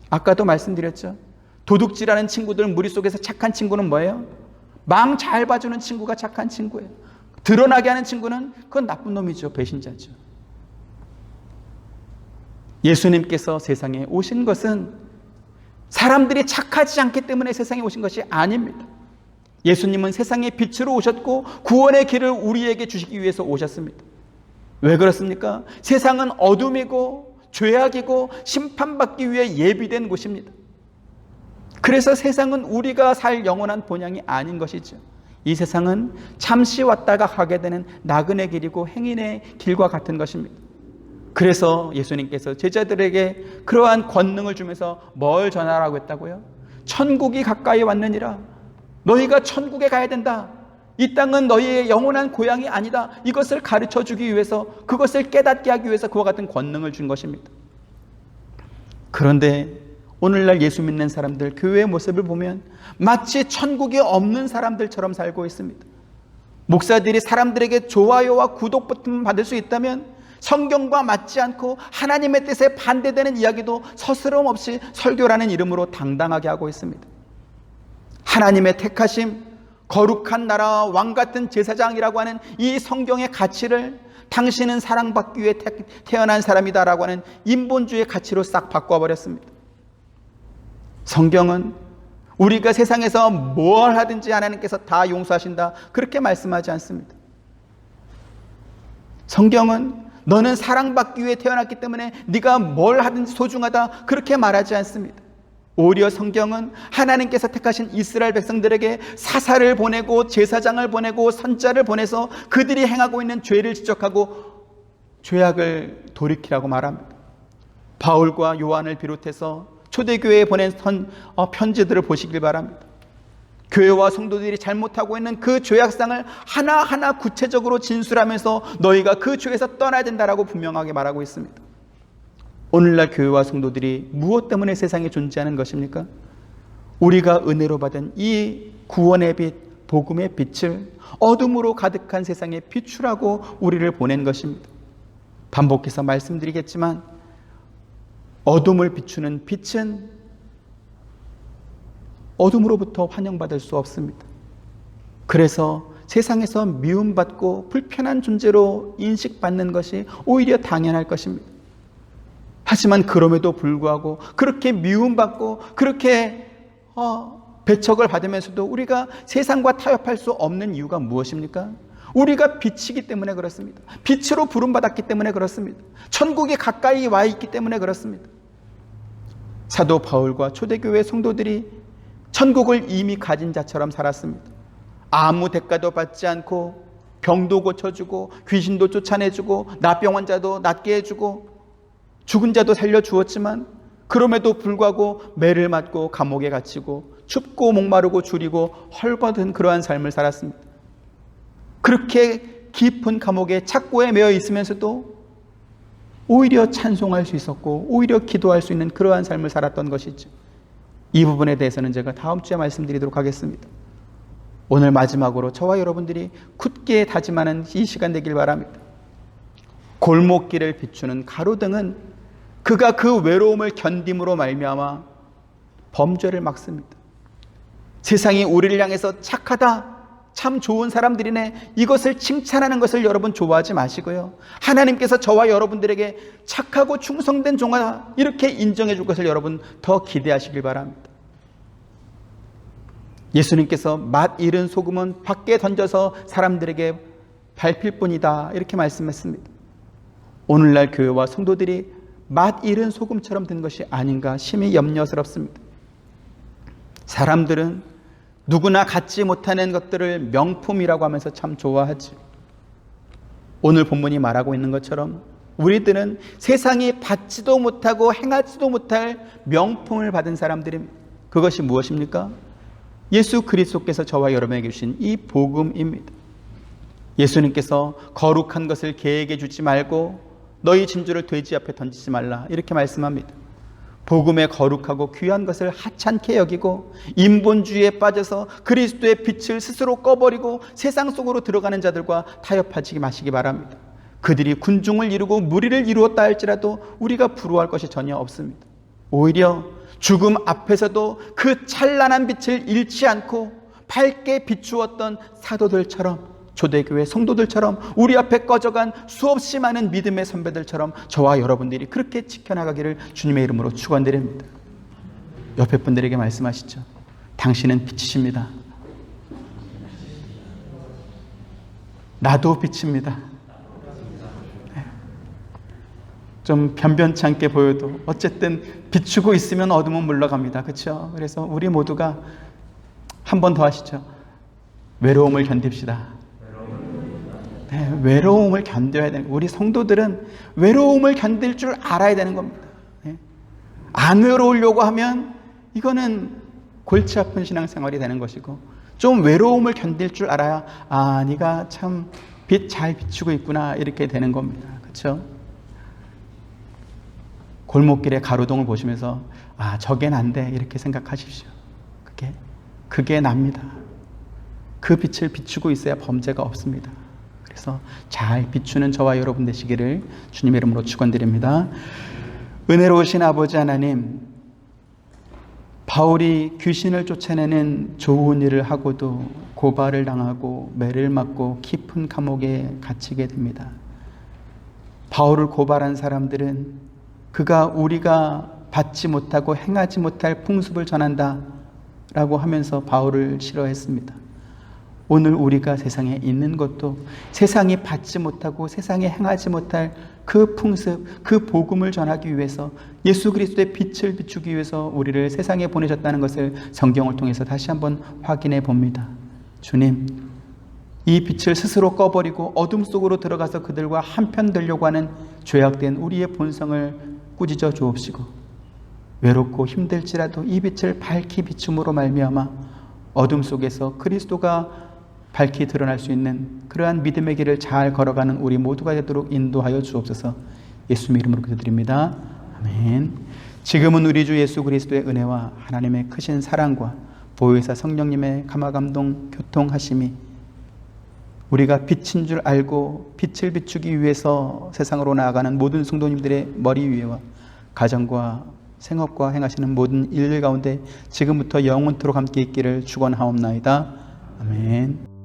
아까도 말씀드렸죠. 도둑질하는 친구들 무리 속에서 착한 친구는 뭐예요? 망 잘 봐주는 친구가 착한 친구예요. 드러나게 하는 친구는 그건 나쁜 놈이죠. 배신자죠. 예수님께서 세상에 오신 것은 사람들이 착하지 않기 때문에 세상에 오신 것이 아닙니다. 예수님은 세상의 빛으로 오셨고 구원의 길을 우리에게 주시기 위해서 오셨습니다. 왜 그렇습니까? 세상은 어둠이고 죄악이고 심판받기 위해 예비된 곳입니다. 그래서 세상은 우리가 살 영원한 본향이 아닌 것이죠. 이 세상은 잠시 왔다가 가게 되는 나그네 길이고 행인의 길과 같은 것입니다. 그래서 예수님께서 제자들에게 그러한 권능을 주면서 뭘 전하라고 했다고요? 천국이 가까이 왔느니라. 너희가 천국에 가야 된다. 이 땅은 너희의 영원한 고향이 아니다. 이것을 가르쳐 주기 위해서, 그것을 깨닫게 하기 위해서 그와 같은 권능을 준 것입니다. 그런데 오늘날 예수 믿는 사람들, 교회의 모습을 보면 마치 천국이 없는 사람들처럼 살고 있습니다. 목사들이 사람들에게 좋아요와 구독 버튼 받을 수 있다면 성경과 맞지 않고 하나님의 뜻에 반대되는 이야기도 서스럼 없이 설교라는 이름으로 당당하게 하고 있습니다. 하나님의 택하심, 거룩한 나라와 왕 같은 제사장이라고 하는 이 성경의 가치를 당신은 사랑받기 위해 태어난 사람이다라고 하는 인본주의 가치로 싹 바꿔버렸습니다. 성경은 우리가 세상에서 뭘 하든지 하나님께서 다 용서하신다, 그렇게 말씀하지 않습니다. 성경은 너는 사랑받기 위해 태어났기 때문에 네가 뭘 하든지 소중하다, 그렇게 말하지 않습니다. 오히려 성경은 하나님께서 택하신 이스라엘 백성들에게 사사를 보내고 제사장을 보내고 선자를 보내서 그들이 행하고 있는 죄를 지적하고 죄악을 돌이키라고 말합니다. 바울과 요한을 비롯해서 초대교회에 보낸 편지들을 보시길 바랍니다. 교회와 성도들이 잘못하고 있는 그 죄악상을 하나하나 구체적으로 진술하면서 너희가 그 죄에서 떠나야 된다라고 분명하게 말하고 있습니다. 오늘날 교회와 성도들이 무엇 때문에 세상에 존재하는 것입니까? 우리가 은혜로 받은 이 구원의 빛, 복음의 빛을 어둠으로 가득한 세상에 비추라고 우리를 보낸 것입니다. 반복해서 말씀드리겠지만 어둠을 비추는 빛은 어둠으로부터 환영받을 수 없습니다. 그래서 세상에서 미움받고 불편한 존재로 인식받는 것이 오히려 당연할 것입니다. 하지만 그럼에도 불구하고 그렇게 미움받고 그렇게 배척을 받으면서도 우리가 세상과 타협할 수 없는 이유가 무엇입니까? 우리가 빛이기 때문에 그렇습니다. 빛으로 부름받았기 때문에 그렇습니다. 천국이 가까이 와 있기 때문에 그렇습니다. 사도 바울과 초대교회 성도들이 천국을 이미 가진 자처럼 살았습니다. 아무 대가도 받지 않고 병도 고쳐주고 귀신도 쫓아내주고 나병 환자도 낫게 해주고 죽은 자도 살려주었지만 그럼에도 불구하고 매를 맞고 감옥에 갇히고 춥고 목마르고 줄이고 헐벗은 그러한 삶을 살았습니다. 그렇게 깊은 감옥에 착고에 매여 있으면서도 오히려 찬송할 수 있었고 오히려 기도할 수 있는 그러한 삶을 살았던 것이죠. 이 부분에 대해서는 제가 다음 주에 말씀드리도록 하겠습니다. 오늘 마지막으로 저와 여러분들이 굳게 다짐하는 이 시간 되길 바랍니다. 골목길을 비추는 가로등은 그가 그 외로움을 견딤으로 말미암아 범죄를 막습니다. 세상이 우리를 향해서 착하다, 참 좋은 사람들이네, 이것을 칭찬하는 것을 여러분 좋아하지 마시고요. 하나님께서 저와 여러분들에게 착하고 충성된 종아 이렇게 인정해 줄 것을 여러분 더 기대하시길 바랍니다. 예수님께서 맛 잃은 소금은 밖에 던져서 사람들에게 밟힐 뿐이다, 이렇게 말씀했습니다. 오늘날 교회와 성도들이 맛 잃은 소금처럼 된 것이 아닌가 심히 염려스럽습니다. 사람들은 누구나 갖지 못하는 것들을 명품이라고 하면서 참 좋아하지. 오늘 본문이 말하고 있는 것처럼 우리들은 세상이 받지도 못하고 행하지도 못할 명품을 받은 사람들입니다. 그것이 무엇입니까? 예수 그리스도께서 저와 여러분에게 주신 이 복음입니다. 예수님께서 거룩한 것을 개에게 주지 말고 너희 진주를 돼지 앞에 던지지 말라, 이렇게 말씀합니다. 복음의 거룩하고 귀한 것을 하찮게 여기고 인본주의에 빠져서 그리스도의 빛을 스스로 꺼버리고 세상 속으로 들어가는 자들과 타협하지 마시기 바랍니다. 그들이 군중을 이루고 무리를 이루었다 할지라도 우리가 부러워할 것이 전혀 없습니다. 오히려 죽음 앞에서도 그 찬란한 빛을 잃지 않고 밝게 비추었던 사도들처럼 초대교회 성도들처럼 우리 앞에 꺼져간 수없이 많은 믿음의 선배들처럼 저와 여러분들이 그렇게 지켜나가기를 주님의 이름으로 축원드립니다. 옆에 분들에게 말씀하시죠. 당신은 빛이십니다. 나도 빛입니다. 좀 변변치 않게 보여도 어쨌든 비추고 있으면 어둠은 물러갑니다. 그렇죠? 그래서 우리 모두가 한 번 더 하시죠. 외로움을 견딥시다. 네, 외로움을 견뎌야 되는, 우리 성도들은 외로움을 견딜 줄 알아야 되는 겁니다. 네. 안 외로우려고 하면 이거는 골치 아픈 신앙생활이 되는 것이고, 좀 외로움을 견딜 줄 알아야 네가 참 빛 잘 비추고 있구나 이렇게 되는 겁니다. 그렇죠? 골목길에 가로등을 보시면서 저게 난데 이렇게 생각하십시오. 그게 납니다. 그 빛을 비추고 있어야 범죄가 없습니다. 그래서 잘 비추는 저와 여러분 되시기를 주님의 이름으로 축원드립니다. 은혜로우신 아버지 하나님, 바울이 귀신을 쫓아내는 좋은 일을 하고도 고발을 당하고 매를 맞고 깊은 감옥에 갇히게 됩니다. 바울을 고발한 사람들은 우리가 받지 못하고 행하지 못할 풍습을 전한다 라고 하면서 바울을 싫어했습니다. 오늘 우리가 세상에 있는 것도 세상이 받지 못하고 세상에 행하지 못할 그 풍습, 그 복음을 전하기 위해서 예수 그리스도의 빛을 비추기 위해서 우리를 세상에 보내셨다는 것을 성경을 통해서 다시 한번 확인해 봅니다. 주님, 이 빛을 스스로 꺼버리고 어둠 속으로 들어가서 그들과 한편 되려고 하는 죄악된 우리의 본성을 꾸짖어 주옵시고, 외롭고 힘들지라도 이 빛을 밝히 비춤으로 말미암아 어둠 속에서 그리스도가 밝히 드러날 수 있는 그러한 믿음의 길을 잘 걸어가는 우리 모두가 되도록 인도하여 주옵소서. 예수님의 이름으로 기도드립니다. 아멘. 지금은 우리 주 예수 그리스도의 은혜와 하나님의 크신 사랑과 보혜사 성령님의 감화감동 교통하심이 우리가 빛인 줄 알고 빛을 비추기 위해서 세상으로 나아가는 모든 성도님들의 머리 위에와 가정과 생업과 행하시는 모든 일들 가운데 지금부터 영원토록 함께 있기를 축원하옵나이다. 아멘.